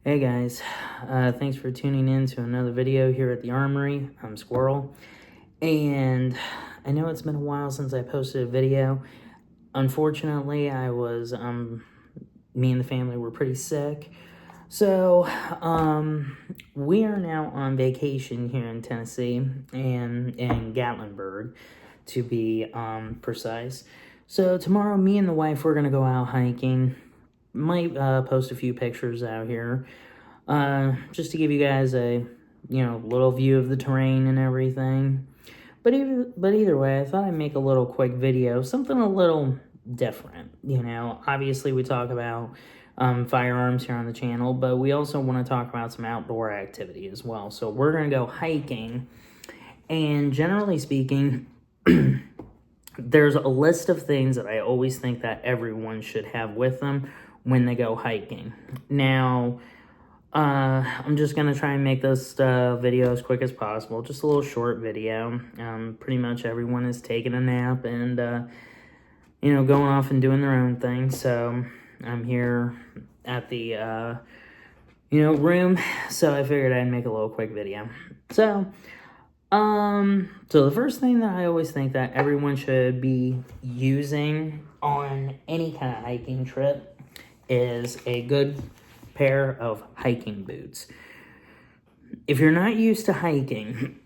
Hey guys, thanks for tuning in to another video here at the Armory. I'm Squirrel, and I know it's been a while since I posted a video. Unfortunately, me and the family were pretty sick, so we are now on vacation here in Tennessee and in Gatlinburg, to be precise. So tomorrow, me and the wife, we're gonna go out hiking. Might post a few pictures out here, just to give you guys a little view of the terrain and everything. But either way, I thought I'd make a little quick video, something a little different. Obviously we talk about firearms here on the channel, but we also want to talk about some outdoor activity as well. So we're gonna go hiking, and generally speaking, there's a list of things that I always think that everyone should have with them when they go hiking. Now, I'm just going to try and make this video as quick as possible. Just a little short video. Pretty much everyone is taking a nap and, going off and doing their own thing. So I'm here at the, room. So I figured I'd make a little quick video. So the first thing that I always think that everyone should be using on any kind of hiking trip is a good pair of hiking boots. If you're not used to hiking,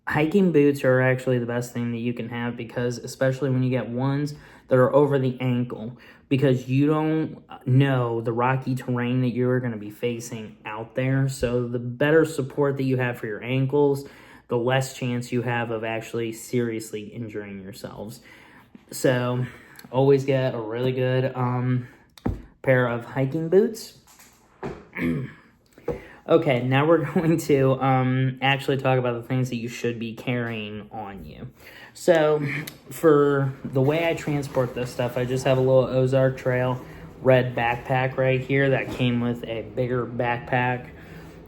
hiking boots are actually the best thing that you can have, because especially when you get ones that are over the ankle, because you don't know the rocky terrain that you're going to be facing out there. So the better support that you have for your ankles, the less chance you have of actually seriously injuring yourselves. So always get a really good pair of hiking boots. Okay, now we're going to actually talk about the things that you should be carrying on you. So for the way I transport this stuff, I just have a little Ozark Trail red backpack right here that came with a bigger backpack.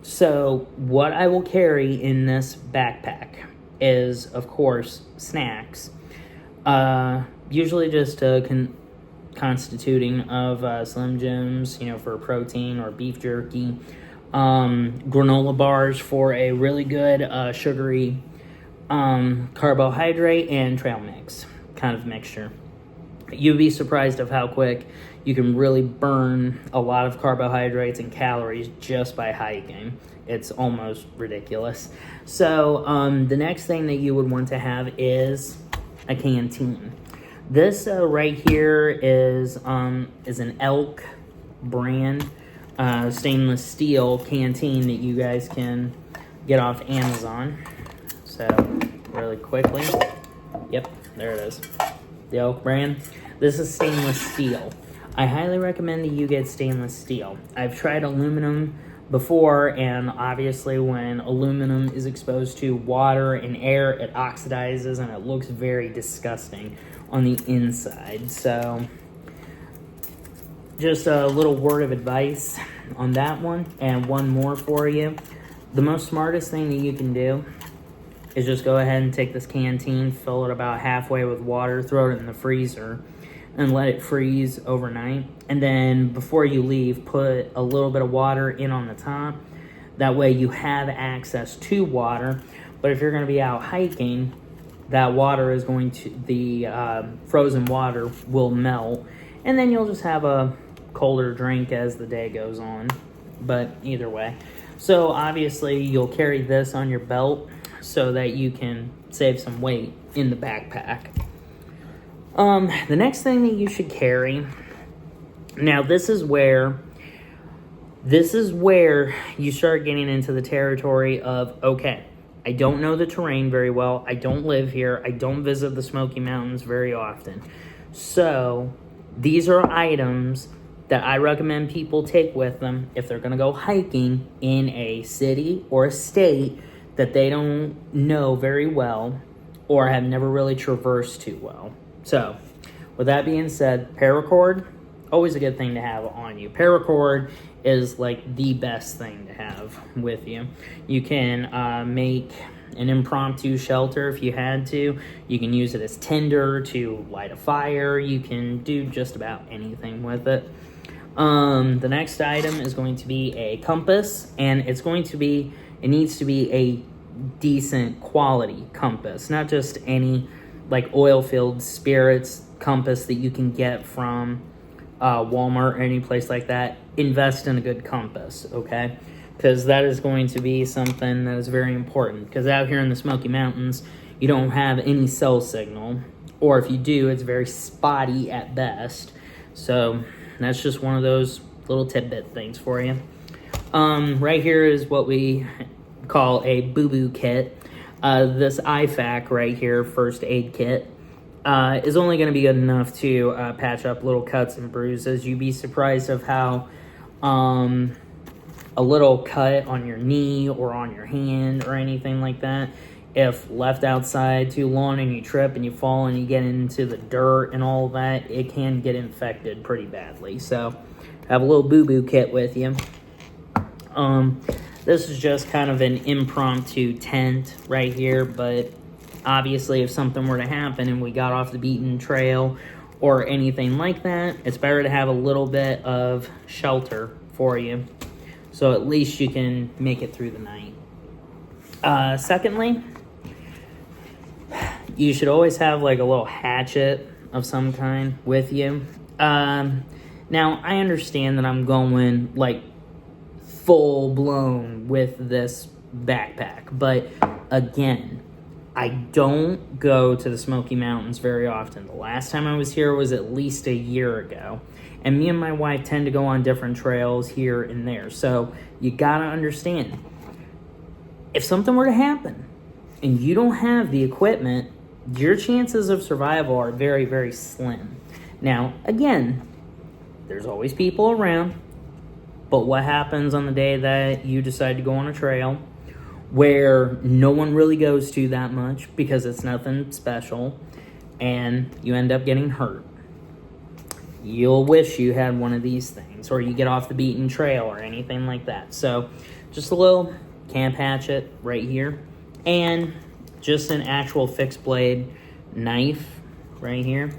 So what I will carry in this backpack is, of course, snacks. Usually just constituting of Slim Jims, for protein, or beef jerky, granola bars for a really good sugary carbohydrate, and trail mix kind of mixture. You'd be surprised of how quick you can really burn a lot of carbohydrates and calories just by hiking. It's almost ridiculous. So the next thing that you would want to have is a canteen. This right here is an Elk brand stainless steel canteen that you guys can get off Amazon. So really quickly, yep, there it is, the Elk brand. This is stainless steel. I highly recommend that you get stainless steel. I've tried aluminum before, and obviously when aluminum is exposed to water and air, it oxidizes and it looks very disgusting on the inside. So just a little word of advice on that one. And one more for you. The most smartest thing that you can do is just go ahead and take this canteen, fill it about halfway with water, throw it in the freezer, and let it freeze overnight. And then before you leave, put a little bit of water in on the top. That way you have access to water. But if you're going to be out hiking, that water is going to, the frozen water will melt, and then you'll just have a colder drink as the day goes on. But either way, so obviously you'll carry this on your belt so that you can save some weight in the backpack. The next thing that you should carry, now this is where you start getting into the territory of, okay, I don't know the terrain very well. I don't live here. I don't visit the Smoky Mountains very often. So these are items that I recommend people take with them if they're going to go hiking in a city or a state that they don't know very well or have never really traversed too well. So with that being said, paracord, always a good thing to have on you. Paracord is like the best thing to have with you. You can make an impromptu shelter if you had to. You can use it as tinder to light a fire. You can do just about anything with it. The next item is going to be a compass, and it needs to be a decent quality compass, not just any like oil-filled spirits compass that you can get from Walmart or any place like that. Invest in a good compass, okay? Because that is going to be something that is very important. Because out here in the Smoky Mountains, you don't have any cell signal, or if you do, it's very spotty at best. So that's just one of those little tidbit things for you. Right here is what we call a boo-boo kit. This IFAK right here, first aid kit, is only going to be good enough to patch up little cuts and bruises. You'd be surprised of how a little cut on your knee or on your hand or anything like that, if left outside too long and you trip and you fall and you get into the dirt and all of that, it can get infected pretty badly. So have a little boo-boo kit with you. This is just kind of an impromptu tent right here, but obviously if something were to happen and we got off the beaten trail or anything like that, it's better to have a little bit of shelter for you, so at least you can make it through the night. Secondly, you should always have like a little hatchet of some kind with you. Now, I understand that I'm going like full blown with this backpack, but again, I don't go to the Smoky Mountains very often. The last time I was here was at least a year ago, and me and my wife tend to go on different trails here and there. So you gotta understand, if something were to happen and you don't have the equipment, your chances of survival are very, very slim. Now, again, there's always people around, but what happens on the day that you decide to go on a trail where no one really goes to that much because it's nothing special and you end up getting hurt? You'll wish you had one of these things, or you get off the beaten trail or anything like that. So just a little camp hatchet right here, and just an actual fixed blade knife right here.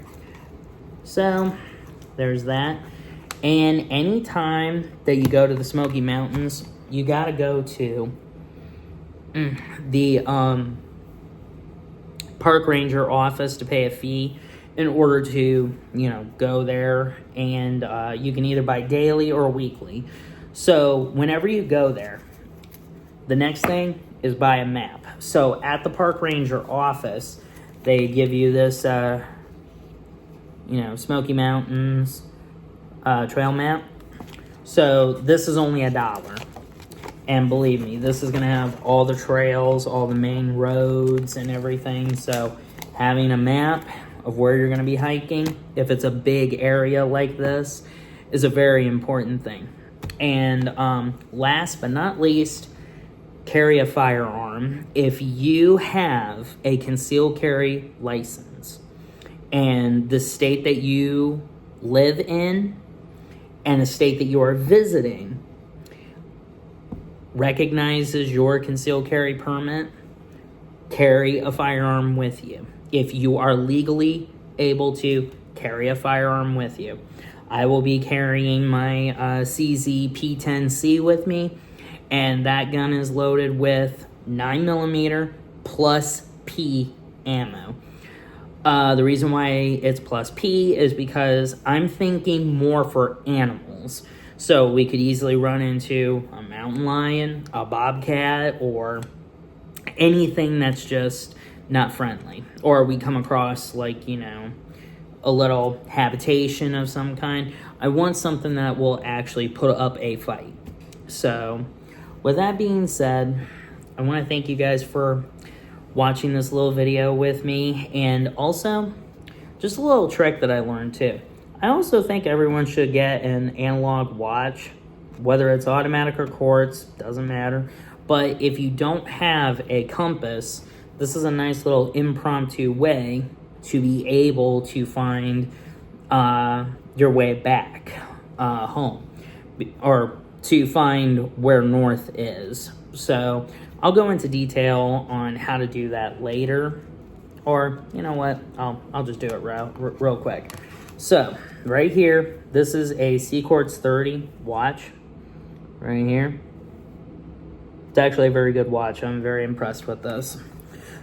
So there's that. And anytime that you go to the Smoky Mountains, you gotta go to the park ranger office to pay a fee in order to, go there. And you can either buy daily or weekly. So whenever you go there, the next thing is buy a map. So at the park ranger office, they give you this, Smoky Mountains trail map. So this is only $1. And believe me, this is going to have all the trails, all the main roads and everything. So having a map of where you're going to be hiking, if it's a big area like this, is a very important thing. And last but not least, carry a firearm. If you have a concealed carry license and the state that you live in and the state that you are visiting recognizes your concealed carry permit, carry a firearm with you. If you are legally able to, carry a firearm with you. I will be carrying my CZ P10C with me, and that gun is loaded with 9mm plus P ammo. The reason why it's plus P is because I'm thinking more for animals. So we could easily run into a mountain lion, a bobcat, or anything that's just not friendly. Or we come across a little habitation of some kind. I want something that will actually put up a fight. So with that being said, I want to thank you guys for watching this little video with me, and also just a little trick that I learned too. I also think everyone should get an analog watch, whether it's automatic or quartz, doesn't matter. But if you don't have a compass, this is a nice little impromptu way to be able to find your way back home, or to find where north is. So I'll go into detail on how to do that later, or you know what, I'll just do it real quick. So right here This is a Sequartz 30 watch right here. It's actually a very good watch. I'm very impressed with this.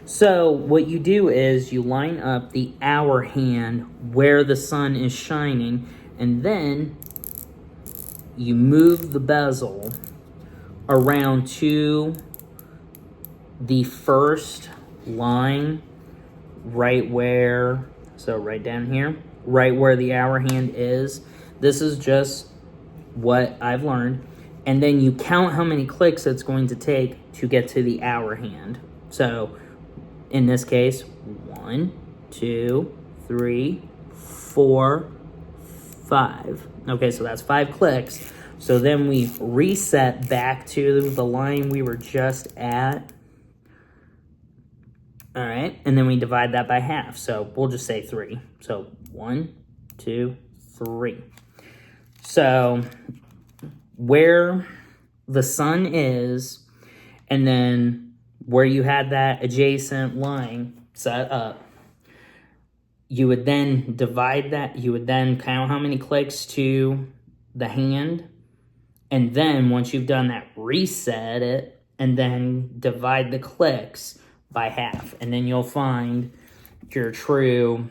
So what you do is you line up the hour hand where the sun is shining, and then you move the bezel around to the first line right where, so right down here, right where the hour hand is. This is just what I've learned. And then you count how many clicks it's going to take to get to the hour hand. So in this case, 1, 2, 3, 4, 5. Okay, so that's 5 clicks. So then we reset back to the line we were just at. All right, and then we divide that by half. So we'll just say 3. So 1, 2, 3. So where the sun is, and then where you had that adjacent line set up, you would then divide that. You would then count how many clicks to the hand. And then once you've done that, reset it, and then divide the clicks by half. And then you'll find your true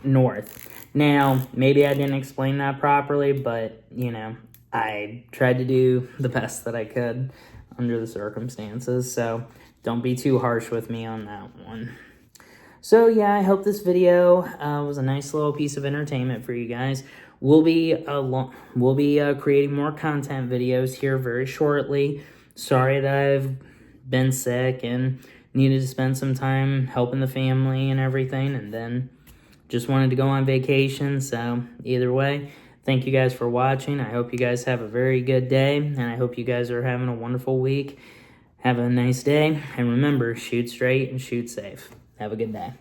north. Now, maybe I didn't explain that properly, but, you know, I tried to do the best that I could under the circumstances. So don't be too harsh with me on that one. So yeah, I hope this video was a nice little piece of entertainment for you guys. We'll be creating more content videos here very shortly. Sorry that I've been sick and needed to spend some time helping the family and everything, and then just wanted to go on vacation. So either way, thank you guys for watching. I hope you guys have a very good day, and I hope you guys are having a wonderful week. Have a nice day, and remember, shoot straight and shoot safe. Have a good day.